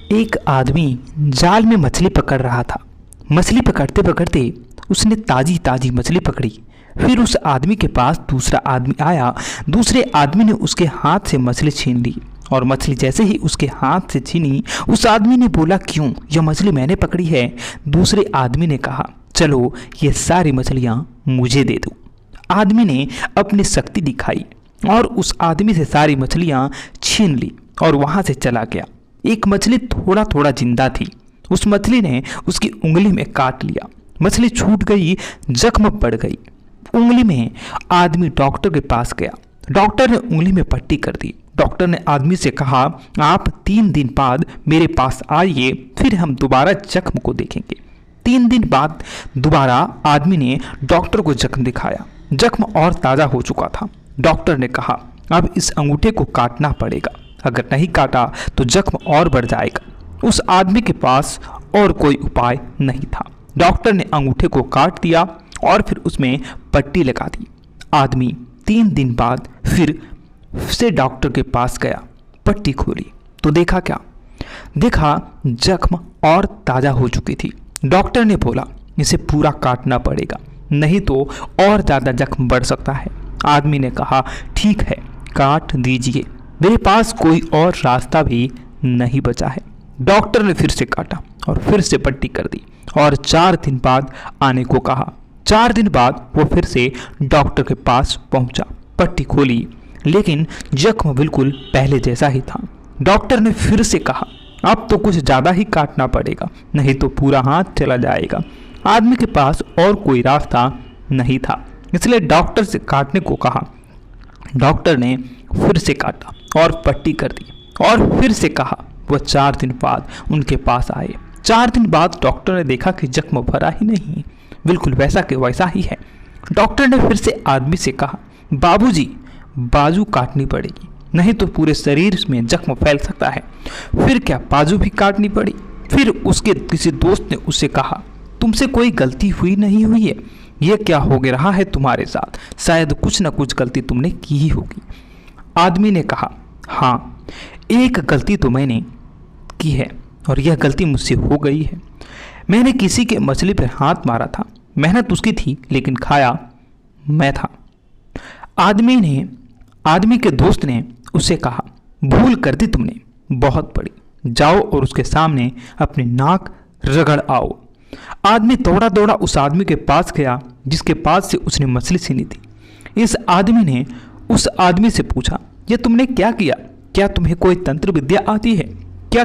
एक आदमी जाल में मछली पकड़ रहा था। मछली पकड़ते पकड़ते उसने ताजी ताजी मछली पकड़ी। फिर उस आदमी के पास दूसरा आदमी आया। दूसरे आदमी ने उसके हाथ से मछली छीन ली और मछली जैसे ही उसके हाथ से छीनी, उस आदमी ने बोला, क्यों, यह मछली मैंने पकड़ी है। दूसरे आदमी ने कहा, चलो ये सारी मछलियाँ मुझे दे दो। आदमी ने अपनी शक्ति दिखाई और उस आदमी से सारी मछलियाँ छीन ली और वहाँ से चला गया। एक मछली थोड़ा थोड़ा जिंदा थी। उस मछली ने उसकी उंगली में काट लिया। मछली छूट गई, जख्म पड़ गई उंगली में। आदमी डॉक्टर के पास गया। डॉक्टर ने उंगली में पट्टी कर दी। डॉक्टर ने आदमी से कहा, आप 3 दिन बाद मेरे पास आइए, फिर हम दोबारा जख्म को देखेंगे। 3 दिन बाद दोबारा आदमी ने डॉक्टर को जख्म दिखाया। जख्म और ताज़ा हो चुका था। डॉक्टर ने कहा, अब इस अंगूठे को काटना पड़ेगा, अगर नहीं काटा तो जख्म और बढ़ जाएगा। उस आदमी के पास और कोई उपाय नहीं था। डॉक्टर ने अंगूठे को काट दिया और फिर उसमें पट्टी लगा दी। आदमी 3 दिन बाद फिर से डॉक्टर के पास गया। पट्टी खोली तो देखा क्या? देखा जख्म और ताज़ा हो चुकी थी। डॉक्टर ने बोला, इसे पूरा काटना पड़ेगा, नहीं तो और ज़्यादा जख्म बढ़ सकता है। आदमी ने कहा, ठीक है, काट दीजिए, मेरे पास कोई और रास्ता भी नहीं बचा है। डॉक्टर ने फिर से काटा और फिर से पट्टी कर दी और 4 दिन बाद आने को कहा। 4 दिन बाद वो फिर से डॉक्टर के पास पहुंचा। पट्टी खोली लेकिन जख्म बिल्कुल पहले जैसा ही था। डॉक्टर ने फिर से कहा, अब तो कुछ ज़्यादा ही काटना पड़ेगा, नहीं तो पूरा हाथ चला जाएगा। आदमी के पास और कोई रास्ता नहीं था, इसलिए डॉक्टर से काटने को कहा। डॉक्टर ने फिर से काटा और पट्टी कर दी और फिर से कहा। वह 4 दिन बाद उनके पास आए। 4 दिन बाद डॉक्टर ने देखा कि जख्म भरा ही नहीं, बिल्कुल वैसा के वैसा ही है। डॉक्टर ने फिर से आदमी से कहा, बाबूजी, बाजू काटनी पड़ेगी, नहीं तो पूरे शरीर में जख्म फैल सकता है। फिर क्या बाजू भी काटनी पड़ी। फिर उसके किसी दोस्त ने उससे कहा, तुमसे कोई गलती हुई नहीं हुई है, यह क्या हो गया रहा है तुम्हारे साथ, शायद कुछ न कुछ गलती तुमने की ही होगी। आदमी ने कहा, हाँ, एक गलती तो मैंने की है और यह गलती मुझसे हो गई है। मैंने किसी के मछली पर हाथ मारा था, मेहनत उसकी थी लेकिन खाया मैं था। आदमी के दोस्त ने उससे कहा, भूल कर दी तुमने, बहुत बड़ी, जाओ और उसके सामने अपनी नाक रगड़ आओ। आदमी दौड़ा दौड़ा उस आदमी के पास गया जिसके पास से उसने मछली छीनी थी। इस आदमी ने उस आदमी से पूछा, यह तुमने क्या किया? क्या तुम्हें कोई तंत्र विद्या आती है? क्या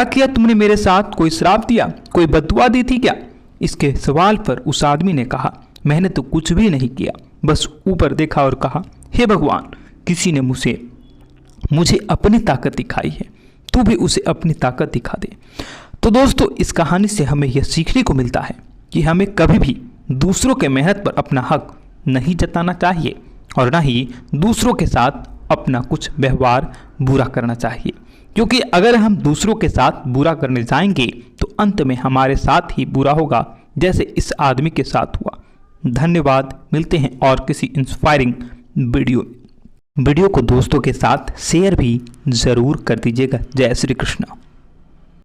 किया तुमने? मेरे साथ कोई श्राप दिया, कोई बददुआ दी थी क्या? इसके सवाल पर उस आदमी ने कहा, मैंने तो कुछ भी नहीं किया, बस ऊपर देखा और कहा, हे भगवान, किसी ने मुझे अपनी ताकत दिखाई है, तू भी उसे अपनी ताकत दिखा दे। तो दोस्तों, इस कहानी से हमें यह सीखने को मिलता है कि हमें कभी भी दूसरों के मेहनत पर अपना हक नहीं जताना चाहिए और ना ही दूसरों के साथ अपना कुछ व्यवहार बुरा करना चाहिए, क्योंकि अगर हम दूसरों के साथ बुरा करने जाएंगे तो अंत में हमारे साथ ही बुरा होगा, जैसे इस आदमी के साथ हुआ। धन्यवाद। मिलते हैं और किसी इंस्पायरिंग वीडियो को दोस्तों के साथ शेयर भी ज़रूर कर दीजिएगा। जय श्री कृष्ण।